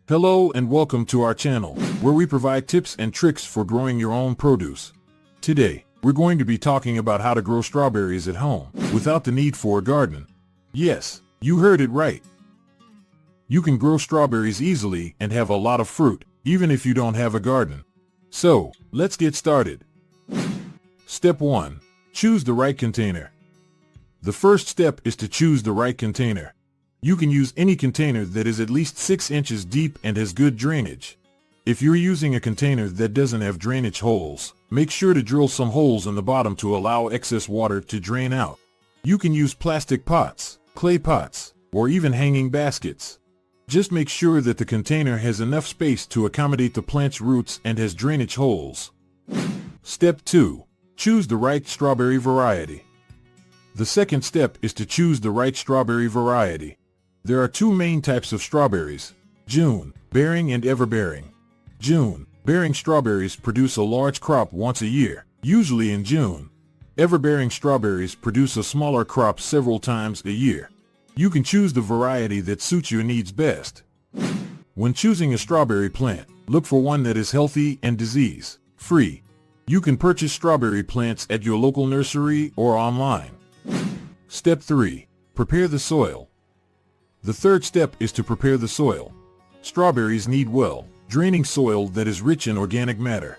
Hello and welcome to our channel, where we provide tips and tricks for growing your own produce. Today, we're going to be talking about how to grow strawberries at home, without the need for a garden. Yes, you heard it right. You can grow strawberries easily and have a lot of fruit, even if you don't have a garden. So, let's get started. Step 1. Choose the right container. The first step is to choose the right container. You can use any container that is at least 6 inches deep and has good drainage. If you're using a container that doesn't have drainage holes, make sure to drill some holes in the bottom to allow excess water to drain out. You can use plastic pots, clay pots, or even hanging baskets. Just make sure that the container has enough space to accommodate the plant's roots and has drainage holes. Step 2. Choose the right strawberry variety. The second step is to choose the right strawberry variety. There are two main types of strawberries, June-bearing and ever-bearing. June-bearing strawberries produce a large crop once a year, usually in June. Ever-bearing strawberries produce a smaller crop several times a year. You can choose the variety that suits your needs best. When choosing a strawberry plant, look for one that is healthy and disease-free. You can purchase strawberry plants at your local nursery or online. Step 3. Prepare the soil. The third step is to prepare the soil. Strawberries need well-draining soil that is rich in organic matter.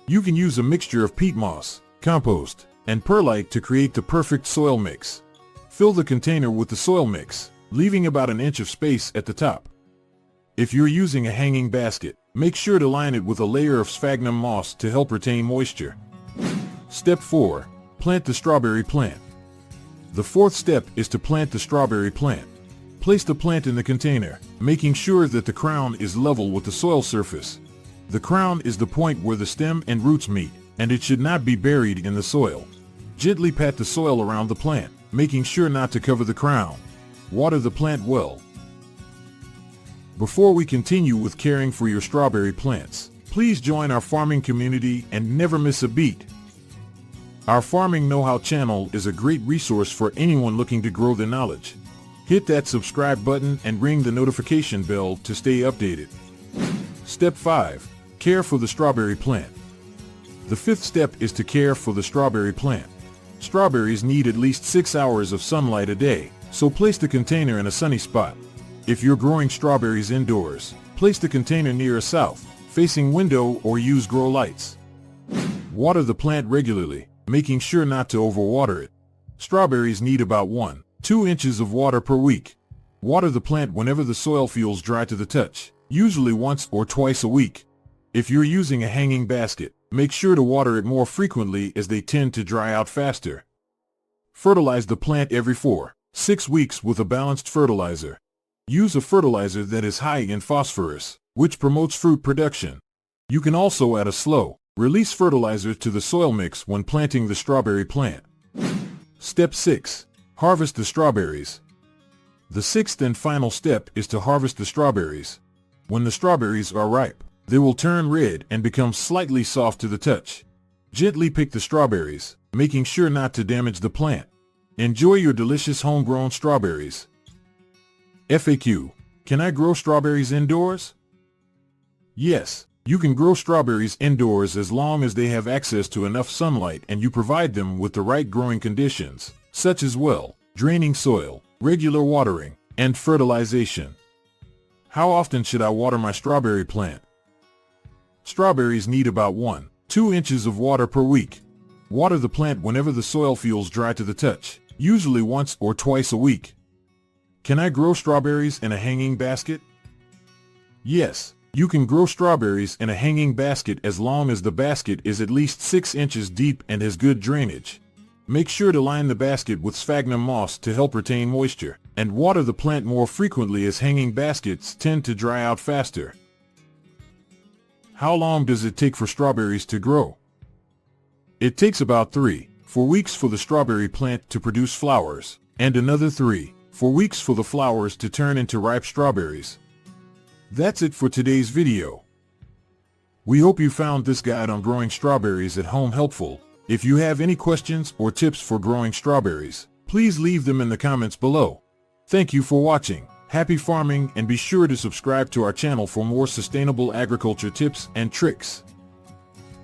You can use a mixture of peat moss, compost, and perlite to create the perfect soil mix. Fill the container with the soil mix, leaving about an inch of space at the top. If you're using a hanging basket, make sure to line it with a layer of sphagnum moss to help retain moisture. Step 4. Plant the strawberry plant. The fourth step is to plant the strawberry plant. Place the plant in the container, making sure that the crown is level with the soil surface. The crown is the point where the stem and roots meet, and it should not be buried in the soil. Gently pat the soil around the plant, making sure not to cover the crown. Water the plant well. Before we continue with caring for your strawberry plants, please join our farming community and never miss a beat. Our Farming Know-How channel is a great resource for anyone looking to grow their knowledge. Hit that subscribe button and ring the notification bell to stay updated. Step 5. Care for the strawberry plant. The fifth step is to care for the strawberry plant. Strawberries need at least 6 hours of sunlight a day, so place the container in a sunny spot. If you're growing strawberries indoors, place the container near a south-facing window or use grow lights. Water the plant regularly, making sure not to overwater it. Strawberries need about 1-2 inches of water per week. Water the plant whenever the soil feels dry to the touch, usually once or twice a week. If you're using a hanging basket, make sure to water it more frequently as they tend to dry out faster. Fertilize the plant every 4-6 weeks with a balanced fertilizer. Use a fertilizer that is high in phosphorus, which promotes fruit production. You can also add a slow-release fertilizer to the soil mix when planting the strawberry plant. Step 6. Harvest the strawberries. The sixth and final step is to harvest the strawberries. When the strawberries are ripe, they will turn red and become slightly soft to the touch. Gently pick the strawberries, making sure not to damage the plant. Enjoy your delicious homegrown strawberries. FAQ: Can I grow strawberries indoors? Yes, you can grow strawberries indoors as long as they have access to enough sunlight and you provide them with the right growing conditions, such as well-draining soil, regular watering, and fertilization. How often should I water my strawberry plant? Strawberries need about 1-2 inches of water per week. Water the plant whenever the soil feels dry to the touch, usually once or twice a week. Can I grow strawberries in a hanging basket? Yes, you can grow strawberries in a hanging basket as long as the basket is at least 6 inches deep and has good drainage. Make sure to line the basket with sphagnum moss to help retain moisture, and water the plant more frequently as hanging baskets tend to dry out faster. How long does it take for strawberries to grow? It takes about 3-4 weeks for the strawberry plant to produce flowers, and another 3-4 weeks for the flowers to turn into ripe strawberries. That's it for today's video. We hope you found this guide on growing strawberries at home helpful. If you have any questions or tips for growing strawberries, please leave them in the comments below. Thank you for watching. Happy farming, and be sure to subscribe to our channel for more sustainable agriculture tips and tricks.